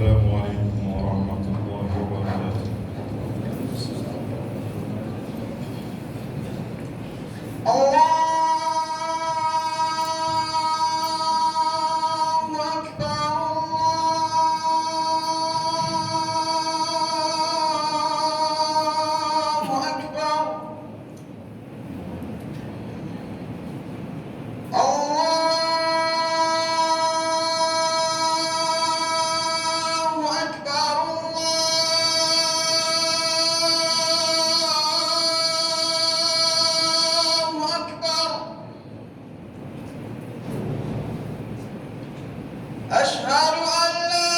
السلام عليكم ورحمة الله وبركاته. أشهد أن لا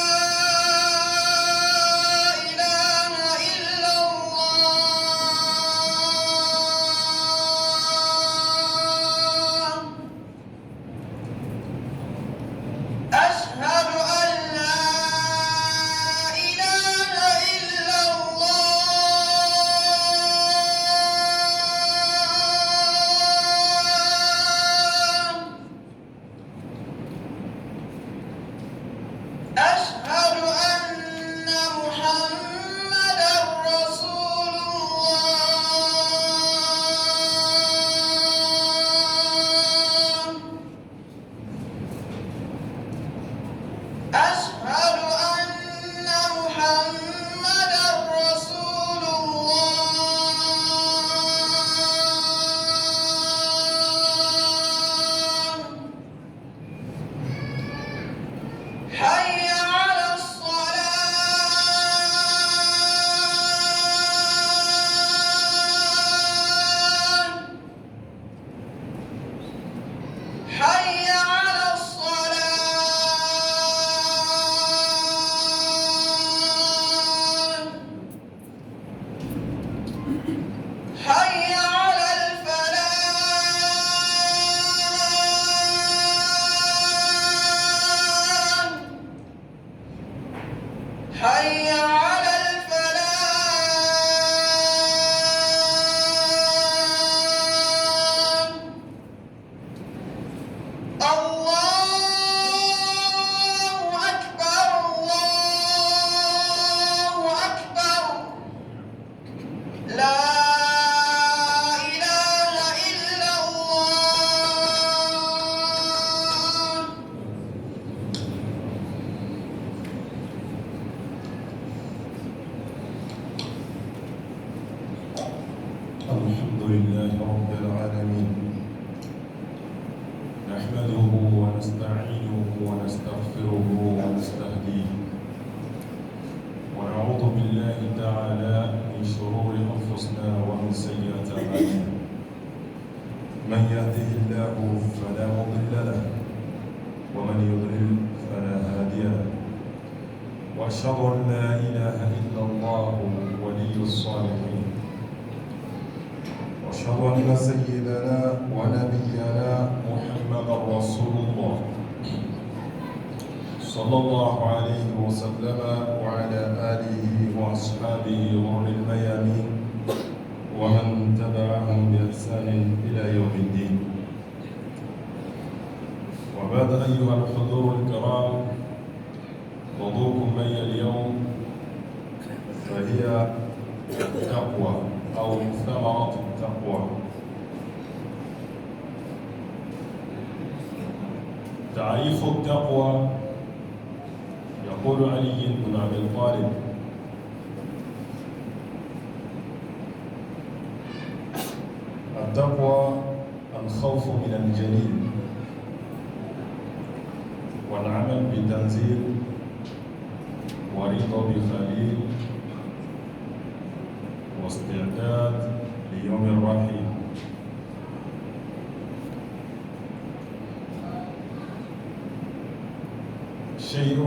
إله إلا الله. أشهد أن لا إله إلا الله. أشهد أن محمدًا رسول الله. أشهد أن محمدًا رسول الله. حي على الصلاة. حي على الصلاة. حي على الفلاح. حي على الفلاح. الله أكبر، الله أكبر. لا إله إلا الله. الحمد لله رب العالمين، نحمده ونستعينه ونستغفره ونستهديه، ونعوذ بالله تعالى من شرور أنفسنا ومن سيئات أعمالنا. من يهده الله فلا مضل له، ومن يضلل فلا هادي له، وأشهد أن لا إله إلا الله ولي الصالحين، وأشهد أن سيدنا ونبينا محمدا رسول الله صلى الله عليه وسلم وعلى آله وأصحابه غر الميامين ومن تبعهم بإحسان إلى يوم الدين. وبعد أيها الحضور الكرام، موضوعكم معي اليوم فهي التقوى أو ثمرة التقوى. تعريف التقوى، يقول علي بن أبي طالب: التقوى الخوف من الجليل، والعمل بتنزيل، ورضا بخليل، واستعداد ليوم الرحيل. شيء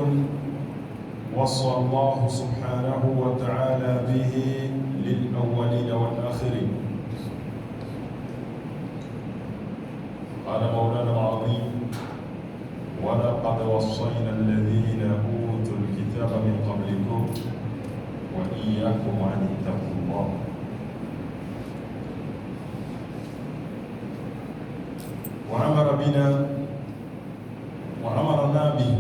وصى الله سبحانه وتعالى به للأولين والآخرين. قال مولانا العظيم: ولقد وصينا الذين أوتوا الكتاب من قبلكم وإياكم أن اتقوا الله. وأمر بنا وأمرنا به.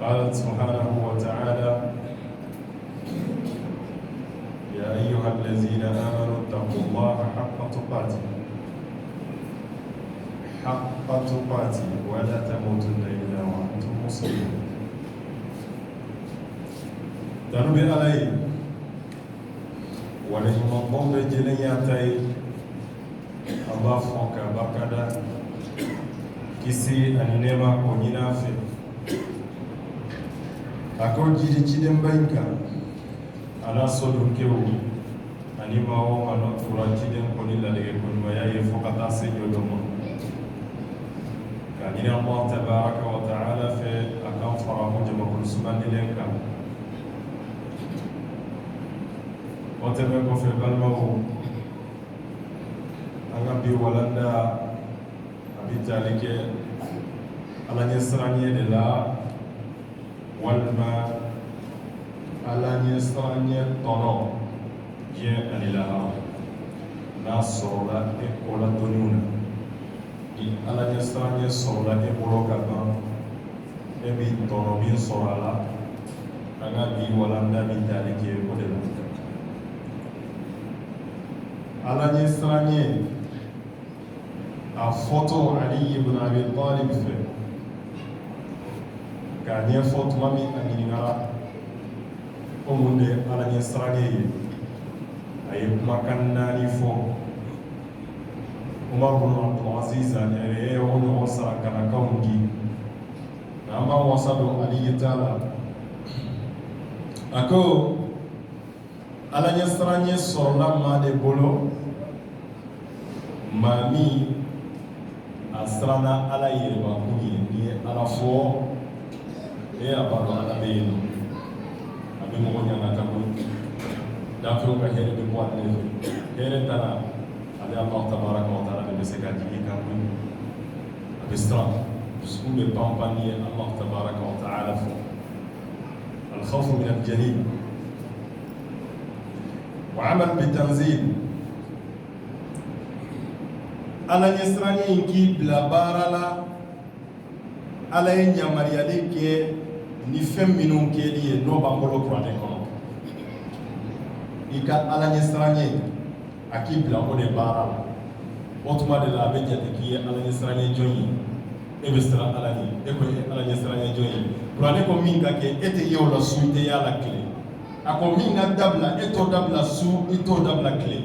قال سبحانه الذين آمنوا اتقوا الله حق تقاته ولا تموتن إلا وأنتم مسلمون. تنبي علي ولهم ضم جنياتي الله فوق بكدا kisi ani nema ko ñina fe ako jiri ciden bayinka ala sodu kew ani mawo mano tura ciden koni ladege konmaya ye fo kata sejo domo ka ñini allah tabaraka wa taala fe akan farahu jamakul sumandilen kan o teme ko fe balmawo anga bi walanda bitalike ala ɲɛ siranɲɛ de la walima ala ɲɛ siranɲɛ tɔnɔ diɲɛ ani lahara n'a sɔrɔla e kɔla dɔnniw na ni ala ɲɛ siranɲɛ sɔrɔla e bolo ka ban e bi tɔnɔ min sɔrɔ a la an ka bi walanda bitalike o de la ala ɲɛ siranɲɛ a fɔtɔ Ali ibn Abi Talib fɛ k'a ɲɛfɔ tuma min a ɲininkara ko mun de ala ɲɛ siranɲɛ ye a ye kumakan 4 fɔ Umar bin Abdul Aziz a yɛrɛ ye o ɲɔgɔn sara kanakaw di n'an b'a wasa don Ali ta la a ko ala ɲɛ siranɲɛ sɔrɔla maa de bolo maa min a siranna ala yɛrɛbakun ye ni ye ala fɔ e y'a b'a dɔn ala bɛ yen nɔ a bɛ mɔgɔ ɲaŋata koyi dafɛw ka hɛrɛ bɛ bɔ ale fɛ hɛrɛ tana ale Allah tabaraka wa taala de bɛ se ka jigin kan koyi a bɛ siran dusukun bɛ panpan ni ye Allah tabaraka wa taala fɔ al-khawfu min al-jalil wa amal bi-tanzil ala ɲɛ siranɲɛ in k'i bila baara la ala ye ɲamariyali kɛ ni fɛn minnu kɛli ye n'o b'an bolo kuranɛ kɔnɔ i ka ala ɲɛ siranɲɛ a k'i bila o de baara la o tuma de la a bɛ jate k'i ye ala ɲɛ siranɲɛ jɔn ye e bɛ siran ala ye e ko ye ala ɲɛ siranɲɛ jɔn ye kuranɛ ko min ka kɛ e tɛ ye o la su i tɛ y'a la tile a ko min ka dabila e t'o dabila su i t'o dabila tile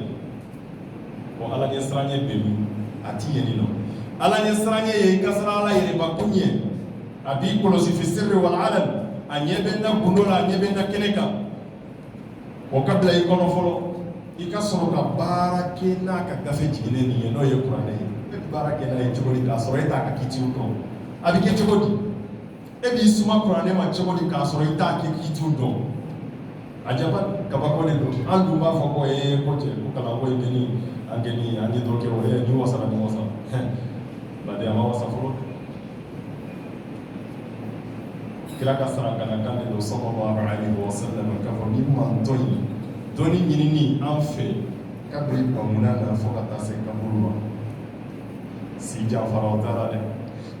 o ala ɲɛ siranɲɛ bɛ min a ti yen nɔ ala ɲɛ siranɲɛ ye i ka siran ala yɛrɛbakun ɲɛ a b'i kɔlɔsi fi sirri wal alan a ɲɛ bɛ n na gundo la a ɲɛ bɛ n na kɛnɛ kan o ka bila i kɔnɔ fɔlɔ i ka sɔrɔ ka baara kɛ n'a ka gafe jiginnen nin ye n'o ye kuranɛ ye e bɛ baara kɛ n'a ye cogo di k'a sɔrɔ e t'a ka kitiw dɔn a bɛ kɛ cogo di e b'i suma kuranɛ ma cogo di k'a sɔrɔ i t'a kɛ kitiw dɔn a jaba kabako de don an dun b'a fɔ ko ko cɛ ko kalan ko ye geni an ye dɔ kɛ o ye ni wasara ni wasa bari a ma wasa fɔlɔ kira ka sara kana kan de don sallallahu alaihi wa sallam k'a fɔ ni man tɔ ye dɔnni ɲinini an fɛ kabiri bamuna na fɔ ka taa se kaburu ma si janfara o t'a la dɛ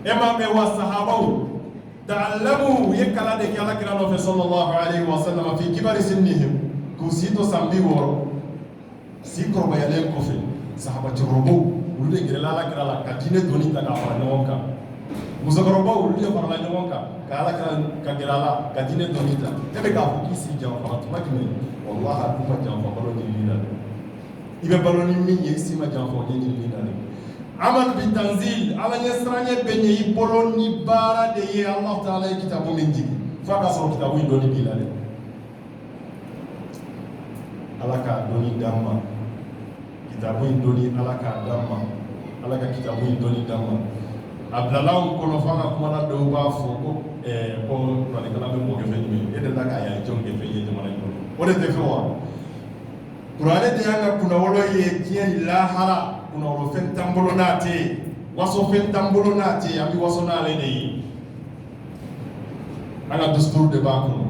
e m'a mɛn wa sahabaw ta'allamu ye kala de kɛ alakira nɔfɛ sallallahu alaihi wa sallam fi kibari sinnihim k'u si to san 60 si kɔrɔbayalen kɔfɛ sahaba cɛkɔrɔbaw olu de gɛrɛla alakira la ka diinɛ dɔnni ta k'a fara ɲɔgɔn kan musokɔrɔbaw olu de farala ɲɔgɔn kan ka alakira ka gɛrɛ a la ka diinɛ dɔnni ta e bɛ k'a fɔ k'i si janfara tuma jumɛn wallahi a dun ma janfa balo ɲinini la dɛ i bɛ balo ni min ye i si ma janfa o ɲɛ ɲinini la dɛ amal bi tanzil ala ɲɛ siranɲɛ bɛ ɲɛ i bolo ni baara de ye Allah taala ye kitabu min jigi f'a ka sɔrɔ kitabu in dɔnni b'i la dɛ ala k'a dɔnni d'an ma kitabu in dɔnni ala k'a d'an ma ala ka kitabu in dɔnni d'an ma a bilala anw kɔnɔ f'a ka kumana dɔw b'a fɔ ko kuranikala bɛ mɔgɔ kɛ fɛn jumɛn e delila k'a ye jɔn kɛ fɛn ye jamana in kɔnɔ o de tɛ fɛn wa kuranɛ de y'an ka kunnawolo ye diɲɛ ni lahara kunnawolo fɛn t'an bolo n'a tɛ yen waso fɛn t'an bolo n'a tɛ yen an bɛ waso n'ale de ye an ka dusukuru de b'a kɔnɔ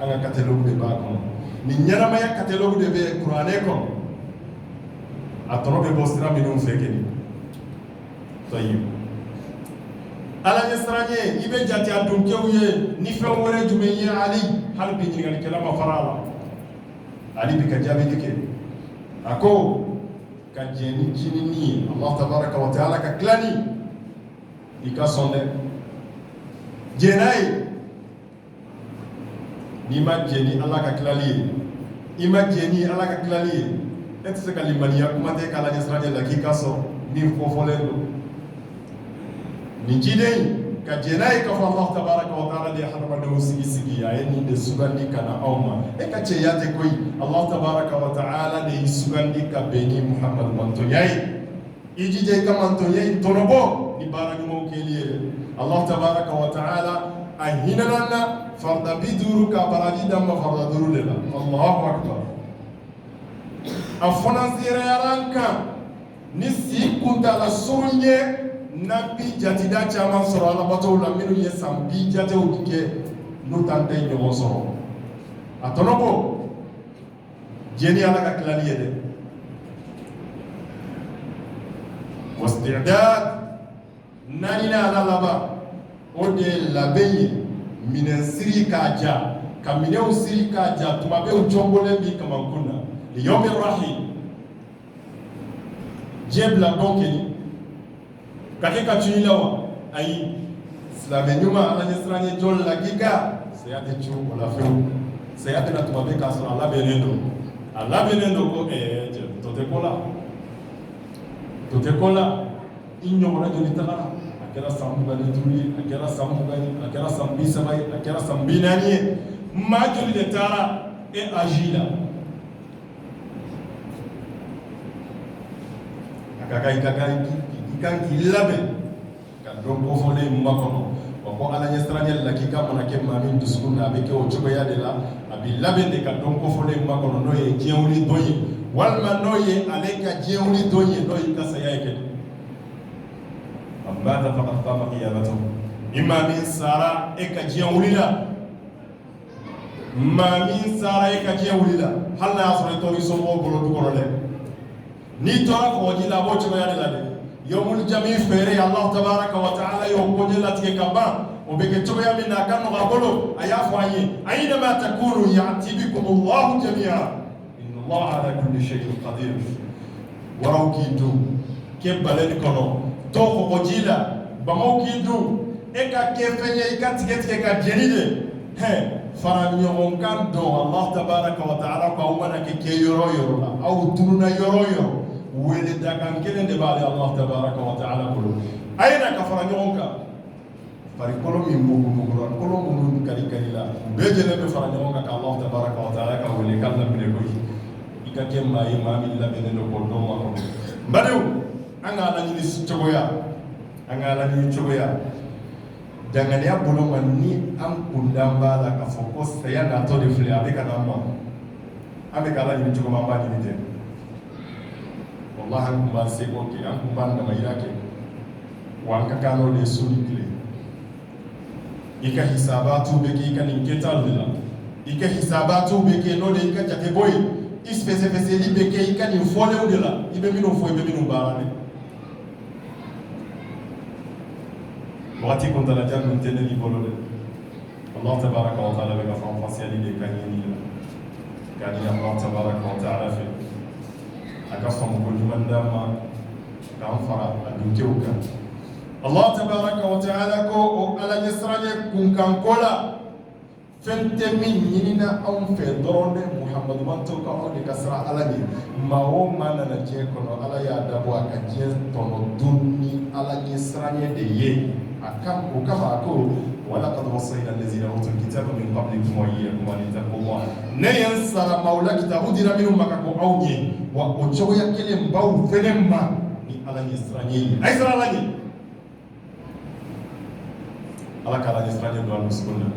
an ka catalogue de b'a kɔnɔ nin ɲɛnamaya catalogue de bɛ kuranɛ kɔnɔ a tɔnɔ bɛ bɔ sira minnu fɛ kɛni tɔyi ala ɲɛ siranɲɛ i bɛ jate a donkɛw ye ni fɛn wɛrɛ jumɛn ye ali hali bi ɲininkali kɛla ma fara a la ali bi ka jaabili kɛ ako ka jeni kinini Allah tabaraka wa taala ka klani ika sonde jenai ni ma jeni Allah ka klali ima jeni Allah ka klali et se ka limaniya kuma te kala ni srade la ki kaso ni fofolendo ni jidei ka jenai ka fa Allah tabaraka wa taala de harama de sigi ya ni de sugandi kana awma e ka ce yate koy Allah tabaraka wa taala de sugandi ka beni Muhammad manto yayi ijije ka manto yayi torobo ni barani mo keliye Allah tabaraka wa taala ahinana farda biduru ka baradi damma farda duru lela Allahu akbar afona zira yaranka ni si kunta la sonye nabi jatida chama soro ala bato la minu ye sambi jate udike no tante nyo soro atonobo jeni ala ka klali yede wasti'dad nanina ala laba ode labeye minen siri kaja kamine usiri kaja tumabe uchombole bi kamankuna liyawmi rahim jebla donkeni katika chunilawa ai islame nyuma ala nyesranye jol la giga sayate chu wala feu sayate na tumabe kaso ala benendo ko tote kola inyo wala joli takara akera sambu gani tuli akera sambu gani akera sambi sabai akera sambi nani ma joli de tara e agila akakai kanki labe ka don ko fole makono ko ala nyesranya la kika mona ke mamin dusuna be ke o choba ya de la abi labe de ka don ko fole makono no ye jeuli doyi walma no ye aleka jeuli doyi doyi ka saya ke amma da faqat qama qiyamatu imma min sara e ka jeuli la ma min sara e ka jeuli la halla asre to iso mo bolo du ko le ni to ko di la bo choba ya de la de yomul jami fere Allah tabaraka wa taala yokonye latike kaba obeke toya mina kanu gabolo ayafu ayi aina ma takunu ya'ti bikum Allah jami'a inna Allah ala kulli shay'in qadir warawkidu kebaleni kono to ko gojila bamawkidu eka kefenye ikatike ka jenide he faranyo kan do Allah tabaraka wa taala ko umana ke yoro la au tununa yoro wele dakan kelen de bali Allah tabaraka wa taala kulu ayna kafara nyonka fari kolo mi mugu kolo mugu kali la bejele be fara nyonka ka Allah tabaraka wa taala ka wele kala bine ko ikake mai mami la bene no ko do ma ko mbadu anga la ni chogoya dangane ya bolo manni am kundamba la ka focus ya na to de fle avec anamba avec ala ni chogo mamba ni te wallahi kumba se ko ke an kumba na mayake wa ka kano de sunikle ika hisabatu beki ika ninketal dila ika hisabatu beki no de ika jake boy ispese li beki ika ni fole udela ibe mino fo ibe mino barane wati kunta la jannu teneli bolode Allah tabaraka wa taala beka fa fasiyali de kanyini kani Allah tabaraka wa taala fi akafam ko jumandama kan fara adukeuka Allah tabaraka wa taala ko o ala yasrane kun kan kola fente min yinina on fe doronde Muhammad man to ka on kasra ala ni mawo mana na je kono ala ya dabo aka je tono dunni ala yasrane de ye akam ko kama ko wala qad wasayna allazina utul kitaba min qablikum wa iyyakum an taqullah ne yansara maula kitabu dira minum makako awje wa ocho ya kele mbaw fenemma ni ala yasrane ay sara ala ni ala kala yasrane do al-sunna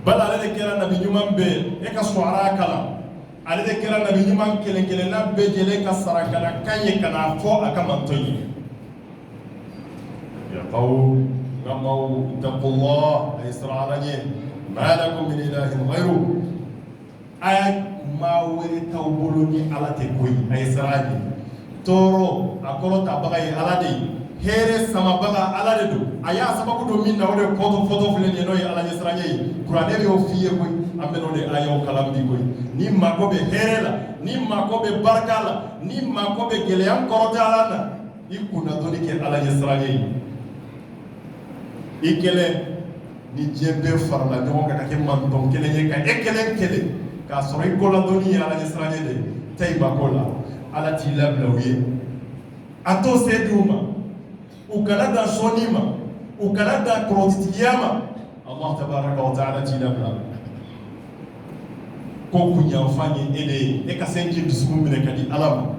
bala ale de kera nabi nyuman be e ka suara kala ale de kera nabi nyuman kelen na be jele ka sarakana kanye kana fo akamantoyi ya qaw ngamaw taqullah ay sararani ma lakum min ilahin ghayru ay ma wari tawbuluni ala te koyi ay sarani toro akolo tabagay ala de here sama baga ala de do aya sababu do min na wode foto fele ne no ala yesranye qur'ane yo fiye ko ameno de ayo kalam bi koy ni mako be herela ni mako be barkala ni mako be geleam korotala na ikuna doni ke ala yesraye ikele ni jebe farla nyoka ka ke man don kele nye ka ekele kele ka soro ikola doni ala yesraye de tay bakola ala ti labla wiye ato seduma ukala da sonima ukala da krotiyama Allah tabaraka wa ta'ala ti labla ko kunya fanye ede e ka senki dusum mine kadi alam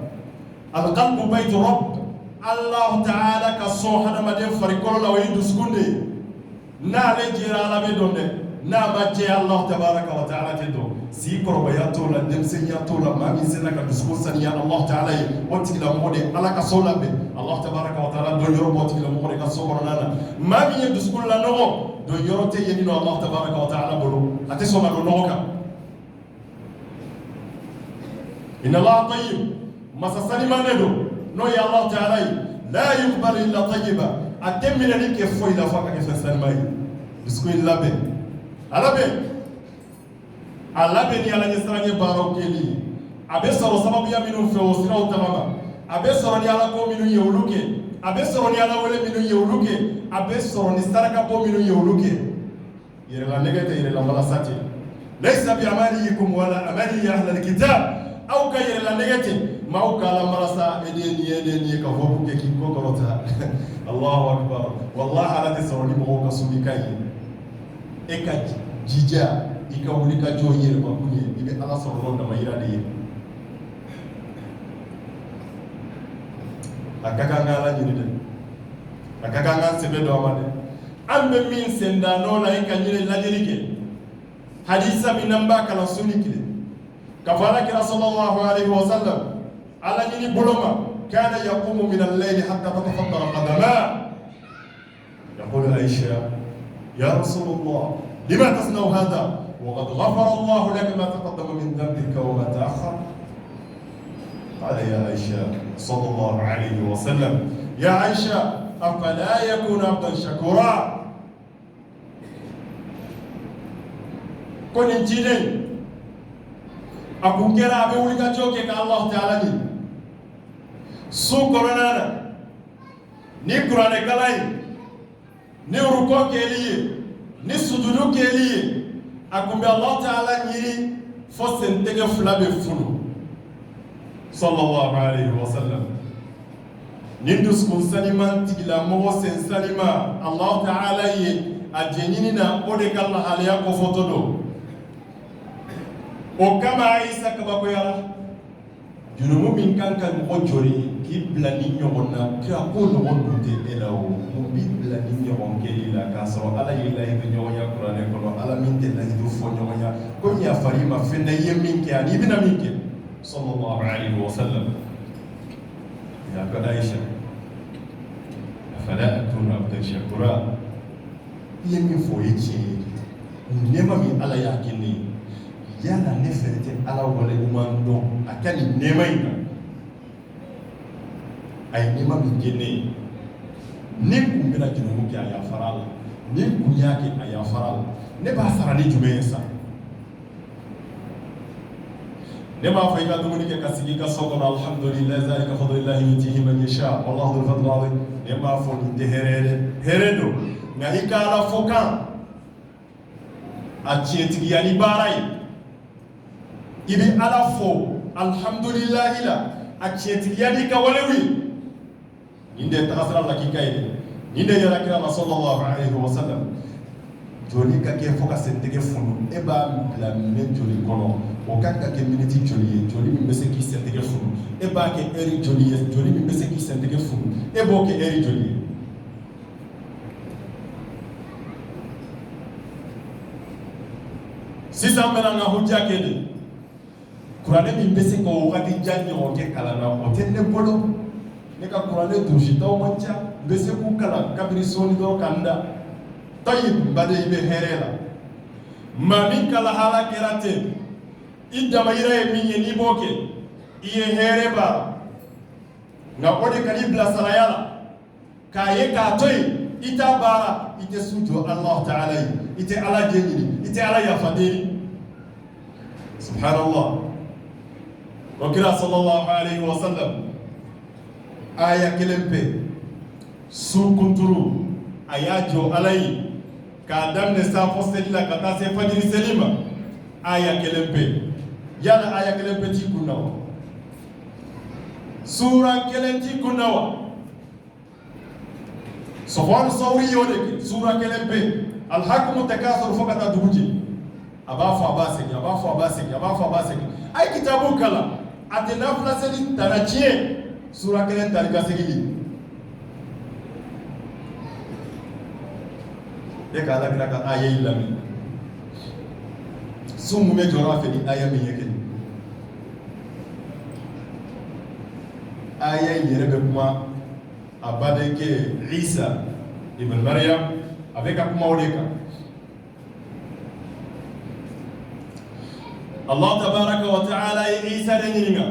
al qalbu baytu rabb Allah ta'ala ka so hada made farikolo la wayi duskunde na le jira ala be donde na ba je Allah tabaraka wa ta'ala te do si ko ya to la dem se ya to la ma mi se na ka duskun saniya Allah ta'ala yi wati la mode ala ka so la be Allah tabaraka wa ta'ala do yoro wati la mode ka so nana ma mi ye duskun la no do yoro te yeni no Allah tabaraka wa ta'ala bolo ate so ma do no ka inna Allah tayyib masasani manedo no ya Allah ta'ala la yuqbal illa tayyiba atemina ni ke foi la faka ke fesani mai duskun labe alabe ni ala nyesranye baro keli abe soro sababu ya minu fe osira utamama abe soro ni ala ko minu yewluke abe soro ni ala wele minu yewluke abe soro ni saraka po minu yewluke yere la negate yere la malasati laysa bi amalikum wala amali ahli alkitab aw ka yere la negate mau kala marasa edeni ka hobu ke ki ko korota Allahu akbar wallahi ala soro ni mo ka subikai e ka jija ika wuli ka jo yere ma kunye ibe ala soro na mayira de akaka ngala nyini de akaka ngan sebe do amade ambe min senda no la ika nyine la jerike hadisa binamba kala sunikile kafara kira sallallahu alaihi wasallam ala nyini boloma kana yaqumu min al-layl hatta tatafaddara qadama yaqulu aisha ya rasulullah lima tasnau hadha وقد غفر الله لك ما تقدم من ذنبك وما تأخر قال يا عائشة صلى الله عليه وسلم يا عائشة أفلا يكون عبدا شكورا كن انتيني أكون كرا أبي ولك جوكي الله تعالى سو كورونا ني قرآن كلاي ني ركوع كيلي ني سجود كيلي akumbe Allah ta'ala nyiri fo sentege fulabe fulu sallallahu alayhi wa sallam nindus kun salima tigila mo sen salima Allah ta'ala yi ajenini na ode kala haliya ko fotodo o kama Isa kabako yara junumu min kanka mo jori ki blani nyobonna ka ko no wonde elawo mo bi blani nyobon kelila ka so ala yilahi be nyoya qur'ane ko ala min de lahi do fo nyoya ko nya farima fenda yemin ke ani bina min ke sallallahu alaihi wasallam ya ka Aisha afala akunu abdan shakura yemin fo yici nema mi ala yakini yana ne fete ala wala umando akali nema ina ay nema mi gene ne kumbira junumu ke aya farala ne kunya ke aya farala ne ba sara ni jume sa ne ma fa ina dumuni ke kasigi ka sokon alhamdulillah zalika fadlullah yutihi man yasha wallahu dhul fadl azim ne ma fo ni de heredo na ikala fokan a cietigi yani barai ibi ala fo alhamdulillah la a cietigi yani ka walewi inde takasara la kikaide inde yara kira sallallahu alaihi wasallam joli ka ke foka sentege funu e ba la men joli kono o kanka ke miniti joli mi bese ki sentege funu e ba ke eri joli mi bese ki sentege funu e bo ke eri joli sisan mena nga hujja kede kurane mi bese ko wakati janyo o ke kala na o tenne bolo ne ka kurane durshita o mancha bese ku kala kabiri soni do kanda tayyib bade ibe herela mami kala hala kerate idda mayira mi yeni boke iye hereba nga ode kalibla salayala kaye ka toy ita bara ite sujo Allah ta'ala ite ala jenini ite ala ya fadeli subhanallah o kira sallallahu alayhi wa sallam aya kelen pe su kunturu a y'a jɔ ala ye k'a daminɛ safo seli la ka taa se fajiri seli ma aya kelen pe yala aya kelen pe t'i kun na wa sura kelen t'i kun na wa Sofwan Sawri y'o de kɛ sura kelen pe alhakumu takasur fo ka taa dugu jɛ a b'a fɔ a b'a segin a b'a fɔ a b'a segin a b'a fɔ a b'a segin a ye kitabu kalan a tɛ nafila seli tana tiɲɛ sura kelen tali ka segin e ka ala kira ka aya in lamɛn su mun bɛ jɔrɔ a fɛ ni aya min ye kelen aya in yɛrɛ bɛ kuma a badenkɛ Isa ibn Maryam a bɛ ka kuma o de kan Allah tabaraka wa ta'ala ye Isa de ɲininka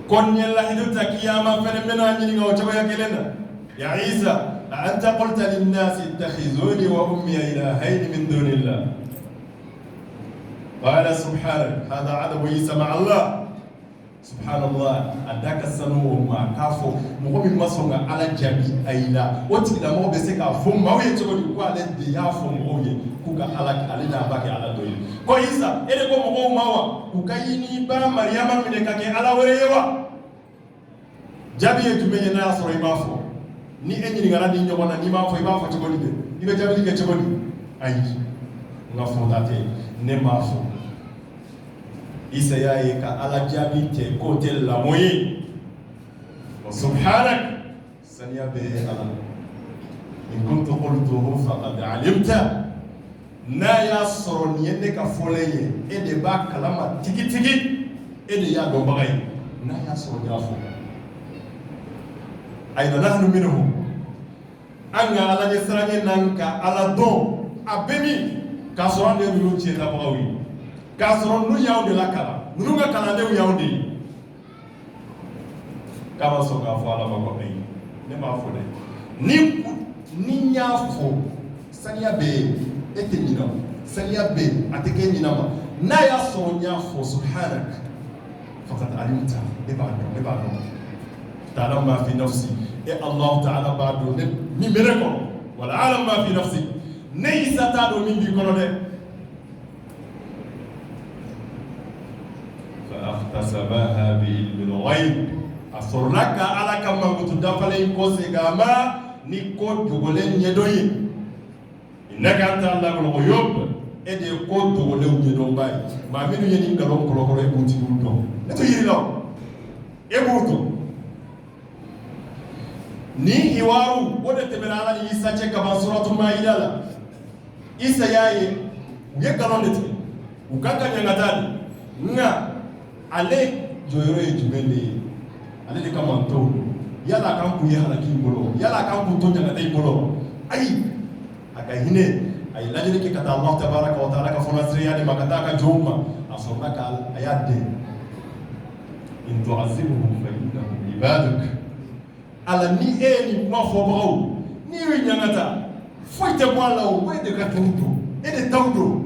kon ɲɛ lahidu ta kiyama fɛnɛ bɛna ɲininka o cogoya kelen na ya Isa أأنت قلت للناس اتخذوني وأمي إلهين من دون الله قال سبحانك هذا عدو عيسى مع الله سبحان الله أداك السنو ما كافو مغمي مسونغ على جميع أيلا وتكلا مو بسيك أفهم ما ويتقول يقول على ديافو مغوي كوكا على نابك على دوي كو عيسى إذا كو مغو ماوا كوكا يني با مريم من كاكي على وريوا جابي يجمعنا ناس رويمافو ni enyi ngara ni nyobona ni ma fo iba fo chogoni be ibe jabili ke chogoni ayi nga fo date ne ma fo isa yayi ka ala jabi te ko tel la moyi wa subhanak saniya be ala in kuntu qultuhu faqad alimta na ya soro ni ne ka foleye e de ba kalama tigi tigi e de ya do bagay na ya soro ya fo ayna nahnu minhum anga ala je saranye nanka ala don abemi ka soro ande yu ci la bawi ka soro nu yawnde la kala nu nga kala de yawnde kama so ga fo ala ba ko ay ne ma fo de ni nya fo sanya be ete ni no sanya be ateke ni na ma na ya soro nya fo subhanak faqad alimta e ba do تعلم ما في نفسي إيه الله تعالى بعد من مريكم ولا عالم ما في نفسي نيسا تادو من بيكونو ده فاختصبها بعلم الغيب أصرك على كما بتدفلين كوسي غاما نيكو جوغولين يدوي إنك أنت الله الغيوب إدي كو جوغولين يدوي باي ما منو ينين غلوم كلو كلو يبوتي بودو نتو يري لو يبوتو ni hiwaru wanda tebena ala ni Isa che kama suratul maida la Isa yaye uye kalonde te ukaka nyangatani nga ale joyoro ejumende ale de kama nto yala kan ku ye halaki bolo yala kan ku to nyangata bolo ai aka hine ai lajiri ke kata Allah tabaraka wa taala ka fona siriya de makata ka joma asonna ka ayade in tu'azibuhum fa innahum ibaduk ala ni ni ma fo bawo ni wi nyangata foite mwala o we de kataudo e de taudo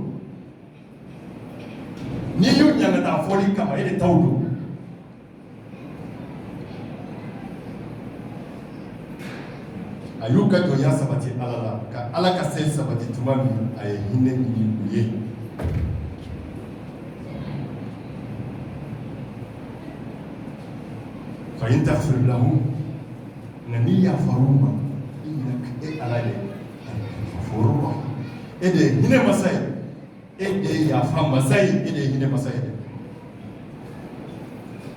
ni yu nyangata foli kama e de taudo ayuka to ya sabati alala ka alaka sai sabati tumami ay hinne ni uye fa in taghfir lahum nani ya faruma innaka alaye faruma ede hine masai ede ya fa masai ede hine masai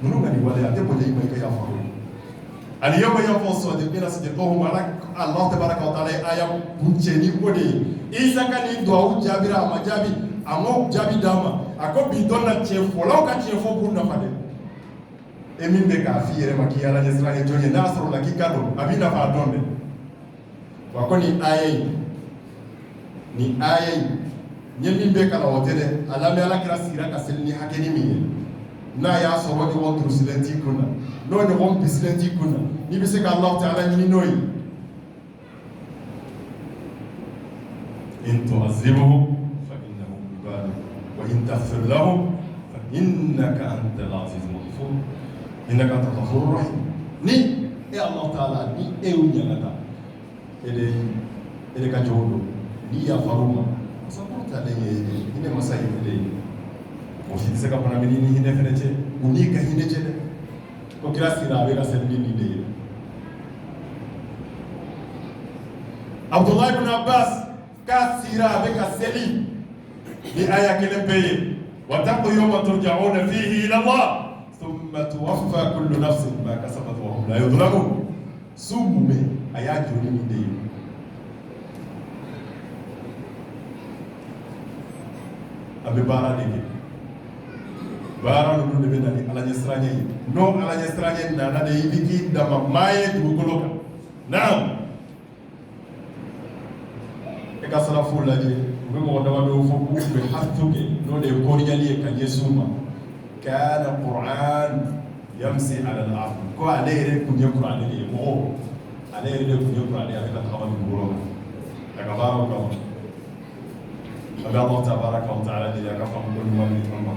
mununga ni wale ate pole mai ka ya faruma aliyoma ya foso de bina sidqohum ala Allah tabaraka wa taala aya buncheni ode isa kani do jabira majabi amo jabi dama akobi donna chefo law ka chefo bunna fade emin be ka fi yere maki ala Israel joje nasro la kikado abina fa donde wa koni ayai ni ayai nyemin be kala wotede ala me ala kira sira ka selni hakeni mi na ya so wodi won silenti kuna no ni won silenti kuna ni be se ka Allah ta'ala ni noyi in tu'azibuhum fa innahum ibadu wa in تغفر لهم فإنك أنت العزيز الغفور إنك أنت الغفور الرحيم ni e Allah Ta'ala ni e unyangata ele ka jodo ni ya faruma sabuta le ine masai ele o fi se ka pana menini hine fenete unika hine jele ko kirasi ra be ka selbi ni de Abdullah ibn Abbas ka sira be ka seli ni aya kele peye wa taqu yawma turja'una fihi ila Allah thumma tuwaffa kullu nafsin ma kasabat wa hum la yudhlamun sumume aya joni ni de abe bara de bara no de be nani ala nyesranye no ala nyesranye na de ibiki dama maye du koloka naam e ka sala fulla je be mo dawa do fo ku be hattuke no de ko nyali ka yesuma kana qur'an yamsi ala al-ard ko alere ku nye qur'an de mo alere de ku nye qur'an de ka xamal du boro daga baro ko aga Allah tabaraka wa taala de ka fam ko mo ni mama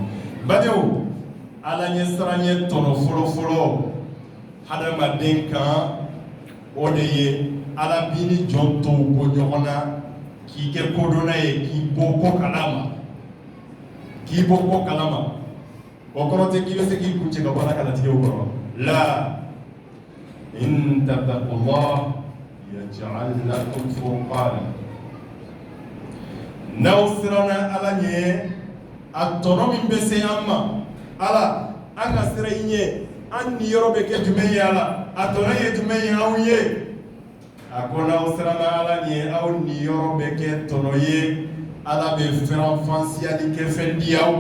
badew ala nyesranye tono folo hada madenka o de ye ala bini jonto ko nyona ki ke kodona ye ki boko kalama o korote ki bese ki kunche ka bana kala tige o koro la in tattaqullah yaj'al lakum furqana nawsirana ala nye atono min bese amma ala anga sira inye an ni yorobe ke tumeyi ala atono ye tumeyi awye akona usrana ala ni aw ni yoro be ke tono ye ala be firan fansiya di ke fendiyaw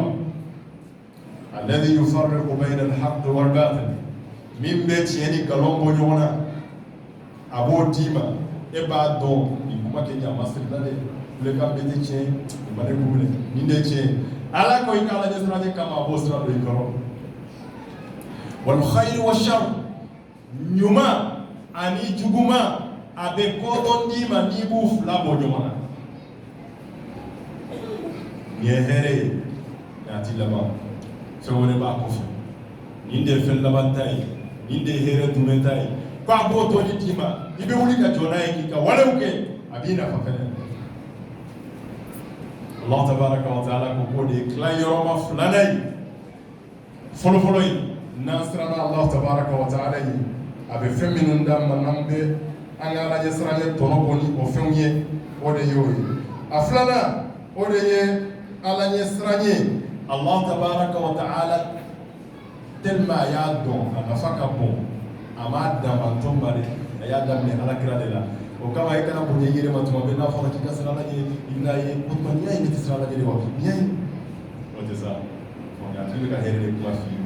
alladhi yufarriqu bayna al-haqq wal batil min be tieni galongo nyona abo dima e ba do ni kuma ke jama sirda de le ka be te chen ba de kubule ni de chen ala ko ikala de srade kama abo sra do ikoro wal khair wa shar nyuma ani juguma abe kodon di ma ni bu fla bojoma ni here na ti laba so woni ba ko fi ni de fel laba tay ni de here du mentai kwa bo to ni tima ibe wuli ka jona yi ka wala uke abina fa fele Allah tabaraka wa taala ko de klayo ma flanay folo yi nasrana Allah tabaraka wa taala yi abe feminu ndam manambe anga la jesranye tono boni o fenye o de yoyi aflana o de ye ala jesranye Allah tabaraka wa taala telma ya don ana faka bon ama dama tombare ya damne ala kira de la o kama ay kana bonye yire matuma be na fona kika sala ye inaye mutma nyai ni sala ye wa nyai o de sa on ya tulika here de kwa fi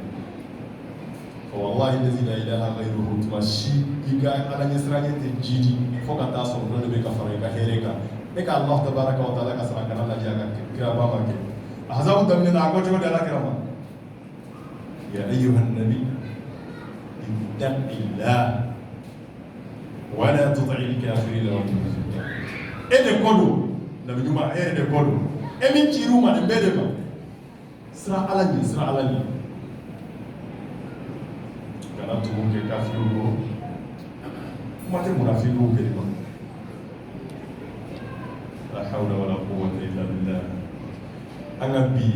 wallahi allazi la ilaha ghayruhu tumashi iga ala nyesranye te jidi foka taso ndo be ka fara ka hereka e ka Allah tabaraka wa taala ka sara kana la jaga kira ba ma ke ahzam damne na agoto de ala kirama ya ayyuhan nabi ittaqillah wa la tuti'il kafirin wal munafiqin e de kodo nabi juma e de kodo e min ciruma de bede ba sra ala ni tumu ke kafiru ko kuma te munafiqu ke ba la hawla wala quwwata illa billah anga bi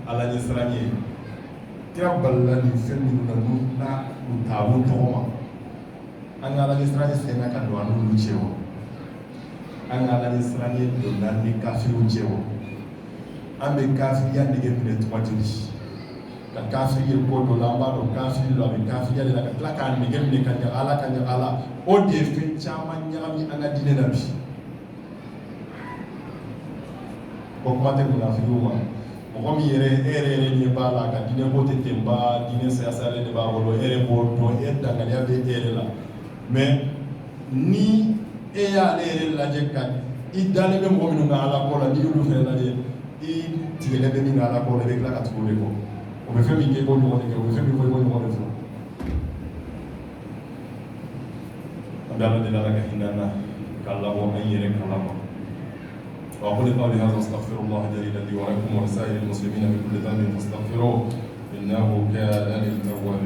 ala ni sranye tiya balla ni fenni na tawu toma anga ala ni sranye sena ka do anu luchewo anga ala ni sranye do na ni kafiru chewo ambe kafiru ya ndege pile tumatili ka kafiri ko do lamba do kafiri lo be kafiri la ka plaka ni gem ni kan ala o de fe chama nyami anga dine na bi ko mate ko na fiu ma ko mi ere ni bala ka dine ko te temba dine sa sale de ba wolo ere bo do edda ngali abe ere la mais ni e ya ere la je ka idale be mo mi ngala ko la ni lu fe la je i tigele be ni ngala ko le be la ka tukule ko o be femi ke ko no ke o be femi ko no no fo andala de la ka hinana kala mo ayere kala mo وأقول قولي هذا واستغفر الله الجليل لي ولكم ولسائر المسلمين من كل ذنب فاستغفروه إنه كان للتوابين